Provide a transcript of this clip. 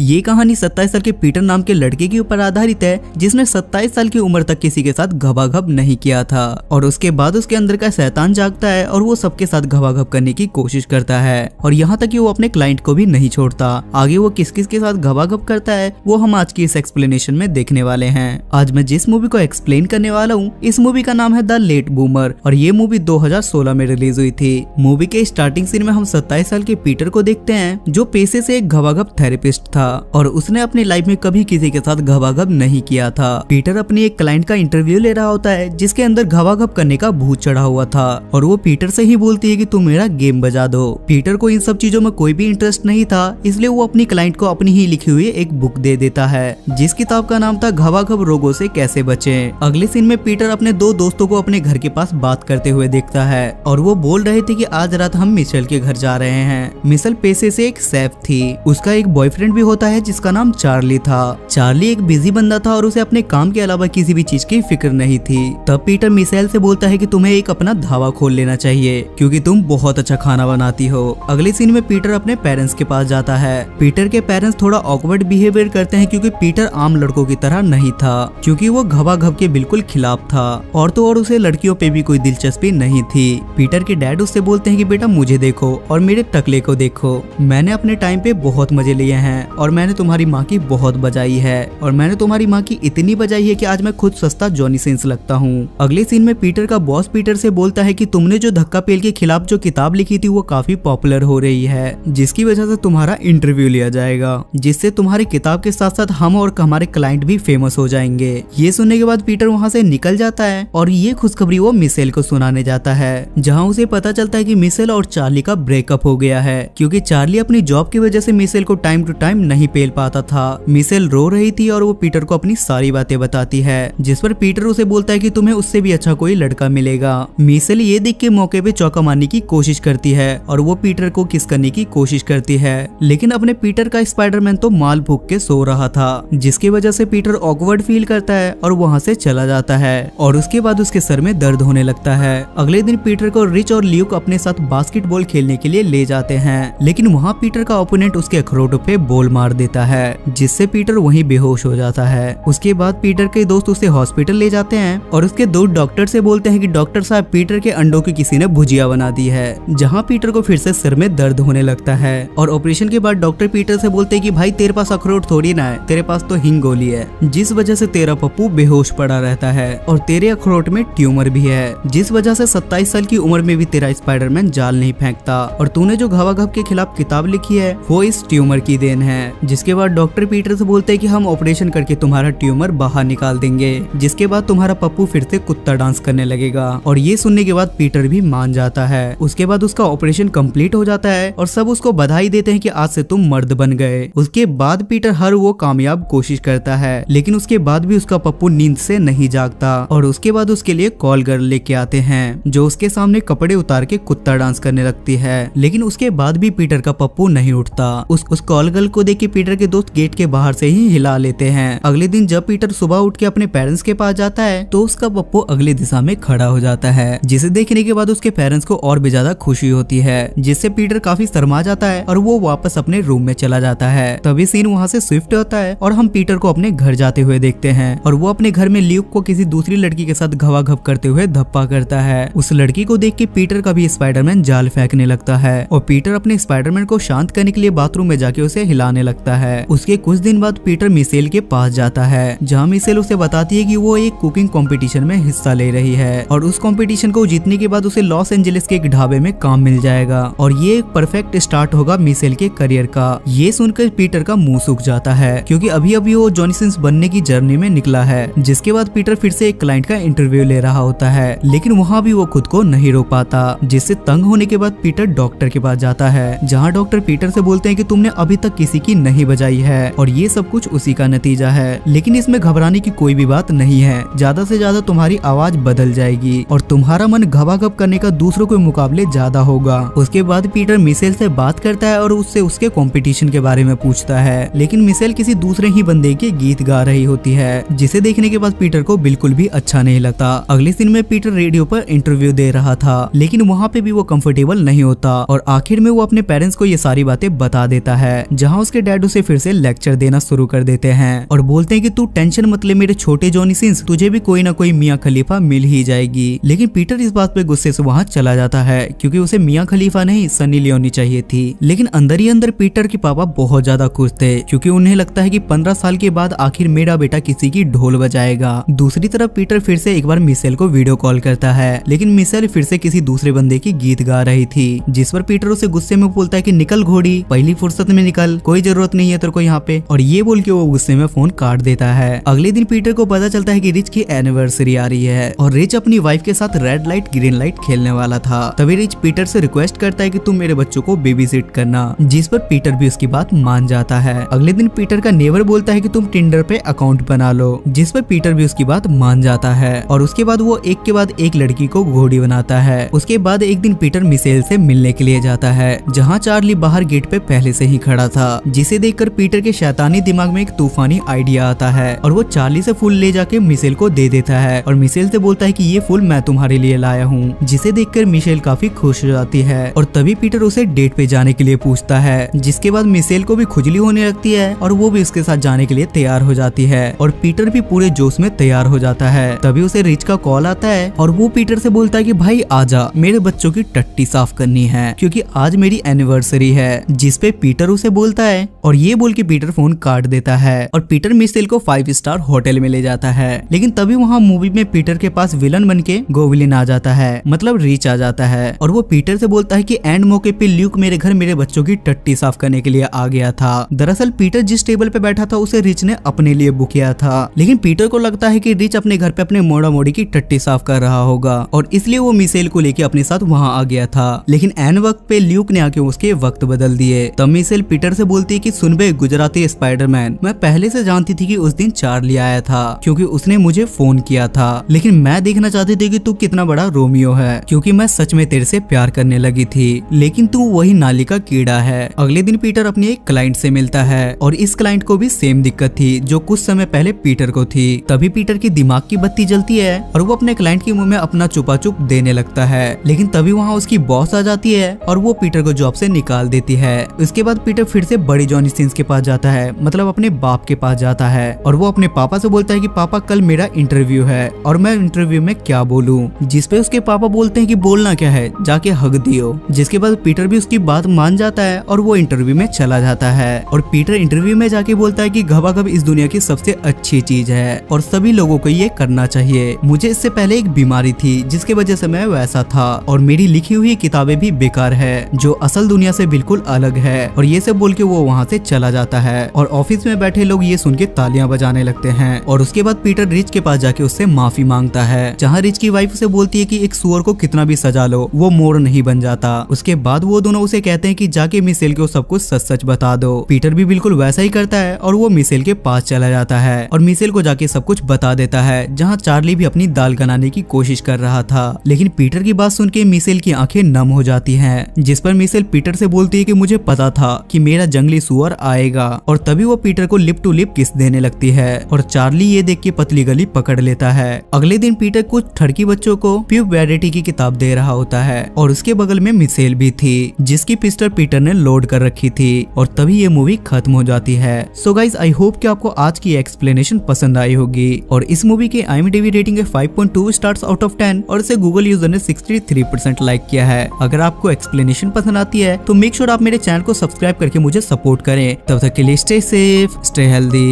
ये कहानी 27 साल के पीटर नाम के लड़के के ऊपर आधारित है, जिसने 27 साल की उम्र तक किसी के साथ घबाघब नहीं किया था और उसके बाद उसके अंदर का शैतान जागता है और वो सबके साथ घबाघब करने की कोशिश करता है और यहाँ तक कि वो अपने क्लाइंट को भी नहीं छोड़ता। आगे वो किस किस के साथ घबाघब करता है वो हम आज की इस एक्सप्लेनेशन में देखने वाले हैं। आज मैं जिस मूवी को एक्सप्लेन करने वाला हूँ इस मूवी का नाम है द लेट बूमर और ये मूवी 2016 में रिलीज हुई थी। मूवी के स्टार्टिंग सीन में हम 27 साल के पीटर को देखते हैं जो पेशे से एक घबाघब थेरेपिस्ट था और उसने अपनी लाइफ में कभी किसी के साथ घबाघब नहीं किया था। पीटर अपनी एक क्लाइंट का इंटरव्यू ले रहा होता है जिसके अंदर घबाघब करने का भूत चढ़ा हुआ था और वो पीटर से ही बोलती है कि तुम मेरा गेम बजा दो। पीटर को इन सब चीजों में कोई भी इंटरेस्ट नहीं था, इसलिए वो अपनी क्लाइंट को अपनी ही लिखी हुई एक बुक दे देता है जिस किताब का नाम था घबाघब रोगों से कैसे बचें। अगले सीन में पीटर अपने दो दोस्तों को अपने घर के पास बात करते हुए देखता है और वो बोल रहे थे कि आज रात हम मिशेल के घर जा रहे हैं। मिशेल पेशे से एक शेफ थी, उसका एक बॉयफ्रेंड भी होता है जिसका नाम चार्ली था। चार्ली एक बिजी बंदा था और उसे अपने काम के अलावा किसी भी चीज की फिक्र नहीं थी। तब पीटर मिशेल से बोलता है कि तुम्हें एक अपना ढाबा खोल लेना चाहिए क्योंकि तुम बहुत अच्छा खाना बनाती हो। अगले सीन में पीटर अपने पेरेंट्स के पास जाता है। पीटर के पेरेंट्स थोड़ा ऑकवर्ड बिहेवियर करते हैं क्योंकि पीटर आम लड़कों की तरह नहीं था, क्योंकि वो घबाघब के बिल्कुल खिलाफ था और तो और उसे लड़कियों पे भी कोई दिलचस्पी नहीं थी। पीटर के डैड उससे बोलते हैं कि बेटा मुझे देखो और मेरे टकले को देखो, मैंने अपने टाइम पे बहुत मजे लिए हैं और मैंने तुम्हारी माँ की बहुत बजाई है और मैंने तुम्हारी माँ की इतनी बजाई है कि आज मैं खुद सस्ता जॉनी सिंस लगता हूँ। अगले सीन में पीटर का बॉस पीटर से बोलता है कि तुमने जो धक्का पेल के खिलाफ जो किताब लिखी थी वो काफी पॉपुलर हो रही है, जिसकी वजह से तुम्हारा इंटरव्यू लिया जाएगा, जिससे तुम्हारी किताब के साथ साथ हम और हमारे क्लाइंट भी फेमस हो जाएंगे। ये सुनने के बाद पीटर वहाँ से निकल जाता है और ये खुशखबरी वो मिशेल को सुनाने जाता है, जहाँ उसे पता चलता है कि मिशेल और चार्ली का ब्रेकअप हो गया है क्योंकि चार्ली अपनी जॉब की वजह से मिशेल को टाइम टू टाइम नहीं पेल पाता था। मिशेल रो रही थी और वो पीटर को अपनी सारी बातें बताती है, जिस पर पीटर उसे बोलता है कि तुम्हें उससे भी अच्छा कोई लड़का मिलेगा। मिशेल ये देख के मौके पे चौका मारने की कोशिश करती है और वो पीटर को किस करने की कोशिश करती है, लेकिन अपने पीटर का स्पाइडरमैन तो माल भूख के सो रहा था, जिसकी वजह से पीटर ऑकवर्ड फील करता है और वहाँ से चला जाता है और उसके बाद उसके सर में दर्द होने लगता है। अगले दिन पीटर को रिच और ल्यूक अपने साथ बास्केटबॉल खेलने के लिए ले जाते हैं, लेकिन वहाँ पीटर का ओपोनेंट उसके अखरोटों पे बॉल मार देता है, जिससे पीटर वहीं बेहोश हो जाता है। उसके बाद पीटर के दोस्त उसे हॉस्पिटल ले जाते हैं और उसके दो डॉक्टर से बोलते हैं कि डॉक्टर साहब पीटर के अंडों की किसी ने भुजिया बना दी है, जहाँ पीटर को फिर से सिर में दर्द होने लगता है। और ऑपरेशन के बाद डॉक्टर पीटर से बोलते हैं कि भाई तेरे पास अखरोट थोड़ी ना है, तेरे पास तो हिंग गोली है, जिस वजह से तेरा पप्पू बेहोश पड़ा रहता है और तेरे अखरोट में ट्यूमर भी है, जिस वजह से 27 साल की उम्र में भी तेरा स्पाइडरमैन जाल नहीं फेंकता और तूने जो घबाघब के खिलाफ किताब लिखी है वो इस ट्यूमर की देन है। जिसके बाद डॉक्टर पीटर से बोलते हैं कि हम ऑपरेशन करके तुम्हारा ट्यूमर बाहर निकाल देंगे, जिसके बाद तुम्हारा पप्पू फिर से कुत्ता डांस करने लगेगा। और ये सुनने के बाद पीटर भी मान जाता है। उसके बाद उसका ऑपरेशन कंप्लीट हो जाता है और सब उसको बधाई देते हैं कि आज से तुम मर्द बन गए। उसके बाद पीटर हर वो कामयाब कोशिश करता है, लेकिन उसके बाद भी उसका पप्पू नींद से नहीं जागता और उसके बाद उसके लिए कॉल गर्ल लेके आते हैं जो उसके सामने कपड़े उतार के कुत्ता डांस करने लगती है, लेकिन उसके बाद भी पीटर का पप्पू नहीं उठता। उस कॉल गर्ल को देख के पीटर के दोस्त गेट के बाहर से ही हिला लेते हैं। अगले दिन जब पीटर सुबह उठ के अपने पेरेंट्स के पास जाता है तो उसका पप्पू अगली दिशा में खड़ा हो जाता है, जिसे देखने के बाद उसके पेरेंट्स को और भी ज्यादा खुशी होती है, जिससे पीटर काफी शर्मा जाता है और वो वापस अपने रूम में चला जाता है। तभी सीन वहाँ से स्विफ्ट होता है और हम पीटर को अपने घर जाते हुए देखते हैं और वो अपने घर में ल्यूक को किसी दूसरी लड़की के साथ घबाघब करते हुए धप्पा करता है। उस लड़की को देख के पीटर का भी स्पाइडरमैन जाल फेंकने लगता है और पीटर अपने स्पाइडरमैन को शांत करने के लिए बाथरूम में जाके उसे हिलाने लगता है। उसके कुछ दिन बाद पीटर मिशेल के पास जाता है, जहाँ मिशेल उसे बताती है कि वो एक कुकिंग कंपटीशन में हिस्सा ले रही है और उस कंपटीशन को जीतने के बाद उसे लॉस एंजलिस के एक ढाबे में काम मिल जाएगा और ये एक परफेक्ट स्टार्ट होगा मिशेल के करियर का। ये सुनकर पीटर का मुंह सूख जाता है क्योंकि अभी अभी वो जॉनी सिंस बनने की जर्नी में निकला है। जिसके बाद पीटर फिर से एक क्लाइंट का इंटरव्यू ले रहा होता है, लेकिन वहाँ भी वो खुद को नहीं रोक पाता, जिससे तंग होने के बाद पीटर डॉक्टर के पास जाता है, जहाँ डॉक्टर पीटर से बोलते हैं कि तुमने अभी तक किसी की नहीं बजाई है और ये सब कुछ उसी का नतीजा है, लेकिन इसमें घबराने की कोई भी बात नहीं है, ज्यादा से ज्यादा तुम्हारी आवाज बदल जाएगी और तुम्हारा मन घबाघब करने का दूसरों के मुकाबले ज्यादा होगा। उसके बाद पीटर मिशेल से बात करता है और उससे उसके कंपटीशन के बारे में पूछता है, लेकिन मिशेल किसी दूसरे ही बंदे के गीत गा रही होती है, जिसे देखने के बाद पीटर को बिल्कुल भी अच्छा नहीं लगता। अगले दिन में पीटर रेडियो पर इंटरव्यू दे रहा था, लेकिन वहाँ पे भी वो कंफर्टेबल नहीं होता और आखिर में वो अपने पेरेंट्स को ये सारी बातें बता देता है, जहाँ उसके डैड उसे फिर से लेक्चर देना शुरू कर देते हैं और बोलते हैं कि तू टेंशन मत ले मेरे छोटे जॉनी सिंस, तुझे भी कोई ना कोई मियां खलीफा मिल ही जाएगी। लेकिन पीटर इस बात पे गुस्से से वहाँ चला जाता है क्योंकि उसे मियां खलीफा नहीं सनी लियोनी चाहिए थी। लेकिन अंदर ही अंदर पीटर के पापा बहुत ज्यादा खुश थे क्योंकि उन्हें लगता है कि 15 साल के बाद आखिर मेरा बेटा किसी की ढोल बजाएगा। दूसरी तरफ पीटर फिर से एक बार मिशेल को वीडियो कॉल करता है, लेकिन मिशेल फिर से किसी दूसरे बंदे की गीत गा रही थी, जिस पर पीटर उसे गुस्से में बोलता है कि निकल घोड़ी, पहली फुर्सत में निकल, कोई जरूरत नहीं है तेरे को यहाँ पे। और ये बोल के वो गुस्से में फोन काट देता है। अगले दिन पीटर को पता चलता है कि रिच की एनिवर्सरी आ रही है और रिच अपनी वाइफ के साथ रेड लाइट ग्रीन लाइट खेलने वाला था। तभी रिच पीटर से रिक्वेस्ट करता है कि तुम मेरे बच्चों को बेबी सिट करना, जिस पर पीटर भी उसकी बात मान जाता है। अगले दिन पीटर का नेबर बोलता है कि तुम टिंडर पे अकाउंट बना लो, जिस पर पीटर भी उसकी बात मान जाता है और उसके बाद वो एक के बाद एक लड़की को घोड़ी बनाता है। उसके बाद एक दिन पीटर मिशेल से मिलने के लिए जाता है, जहाँ चार्ली बाहर गेट पे पहले से ही खड़ा था, जिसे देखकर पीटर के शैतानी दिमाग में एक तूफानी आइडिया आता है और वो चार्ली से फूल ले जाके मिशेल को दे देता है और मिशेल से बोलता है कि ये फूल मैं तुम्हारे लिए लाया हूँ, जिसे देखकर मिशेल काफी खुश हो जाती है। और तभी पीटर उसे डेट पे जाने के लिए पूछता है, जिसके बाद मिशेल को भी खुजली होने लगती है और वो भी उसके साथ जाने के लिए तैयार हो जाती है और पीटर भी पूरे जोश में तैयार हो जाता है। तभी उसे रिच का कॉल आता है और वो पीटर से बोलता है कि भाई आजा, मेरे बच्चों की टट्टी साफ करनी है क्योंकि आज मेरी एनिवर्सरी है, जिस पे पीटर उसे बोलता है और ये बोल के पीटर फोन काट देता है और पीटर मिशेल को 5 स्टार होटल में ले जाता है। लेकिन तभी वहाँ मूवी में पीटर के पास विलन बन के गोविलिन आ जाता है, मतलब रिच आ जाता है और वो पीटर से बोलता है कि एंड मौके पे ल्यूक मेरे घर मेरे बच्चों की टट्टी साफ करने के लिए आ गया था। दरअसल पीटर जिस टेबल पे बैठा था उसे रिच ने अपने लिए बुक किया था, लेकिन पीटर को लगता है कि रिच अपने घर पे अपने मोड़ा मोड़ी की टट्टी साफ कर रहा होगा और इसलिए वो मिशेल को लेके अपने साथ वहाँ आ गया था। लेकिन एन वक्त पे ल्यूक ने आके उसके वक्त बदल दिए। तब मिशेल पीटर से बोलती है कि सुन बे गुजराती स्पाइडरमैन, मैं पहले से जानती थी कि उस दिन चार्ली आया था क्योंकि उसने मुझे फोन किया था, लेकिन मैं देखना चाहती थी कि तू कितना बड़ा रोमियो है क्योंकि मैं सच में तेरे से प्यार करने लगी थी, लेकिन तू वही नाली का कीड़ा है। अगले दिन पीटर अपने एक क्लाइंट से मिलता है और इस क्लाइंट को भी सेम दिक्कत थी जो कुछ समय पहले पीटर को थी। तभी पीटर की दिमाग की बत्ती जलती है और वो अपने क्लाइंट के मुंह में अपना चुपा चुप देने लगता है, लेकिन तभी वहाँ उसकी बॉस आ जाती है और वो पीटर को जॉब से निकाल देती है। उसके बाद पीटर फिर से बड़ी जॉनी सिंस के पास जाता है, मतलब अपने बाप के पास जाता है और वो अपने पापा से बोलता है कि पापा कल मेरा इंटरव्यू है और मैं इंटरव्यू में क्या बोलूं, जिस पे उसके पापा बोलते हैं कि बोलना क्या है, जाके हग दियो। जिसके बाद पीटर भी उसकी बात मान जाता है और वो इंटरव्यू में चला जाता है और पीटर इंटरव्यू में जाके बोलता है कि घबाघब इस दुनिया की सबसे अच्छी चीज है और सभी लोगों को ये करना चाहिए। मुझे इससे पहले एक बीमारी थी जिसकी वजह से मैं वैसा था और मेरी लिखी हुई किताबें भी बेकार है जो असल दुनिया से बिल्कुल अलग है। और ये सब बोल के वो वहाँ से चला जाता है और ऑफिस में बैठे लोग ये सुन के तालियां बजाने लगते हैं। और उसके बाद पीटर रिच के पास जाके उससे माफी मांगता है, जहाँ रिच की वाइफ उसे बोलती है कि एक सुअर को कितना भी सजा लो वो मोर नहीं बन जाता। उसके बाद वो दोनों उसे कहते हैं कि जाके मिशेल को सब कुछ सच सच बता दो। पीटर भी बिल्कुल वैसा ही करता है और वो मिशेल के पास चला जाता है और मिशेल को जाके सब कुछ बता देता है, जहाँ चार्ली भी अपनी दाल गलाने की कोशिश कर रहा था। लेकिन पीटर की बात सुन के मिशेल की आंखें नम हो जाती हैं, जिस पर मिशेल पीटर से बोलती है कि मुझे पता था कि मेरा जंगली सुअर आएगा। और तभी वो पीटर को लिप टू लिप किस देने लगती है और चार्ली ये देख के पतली गली पकड़ लेता है। अगले दिन पीटर कुछ ठड़की बच्चों को प्यूबरिटी की किताब दे रहा होता है और उसके बगल में मिशेल भी थी, जिसकी पिस्टल पीटर ने लोड कर रखी थी। और तभी ये मूवी खत्म हो जाती है। सो गाइज आई होप कि आपको आज की एक्सप्लेनेशन पसंद आई होगी और इस मूवी की IMDb रेटिंग है 5.2 स्टार्स आउट ऑफ 10 और इसे गूगल यूजर ने 63% लाइक किया है। अगर आपको एक्सप्लेनेशन पसंद आती है तो मेक श्योर आप मेरे चैनल को सब्सक्राइब करके मुझे सपोर्ट करें। तब तक के लिए स्टे सेफ, स्टे हेल्दी।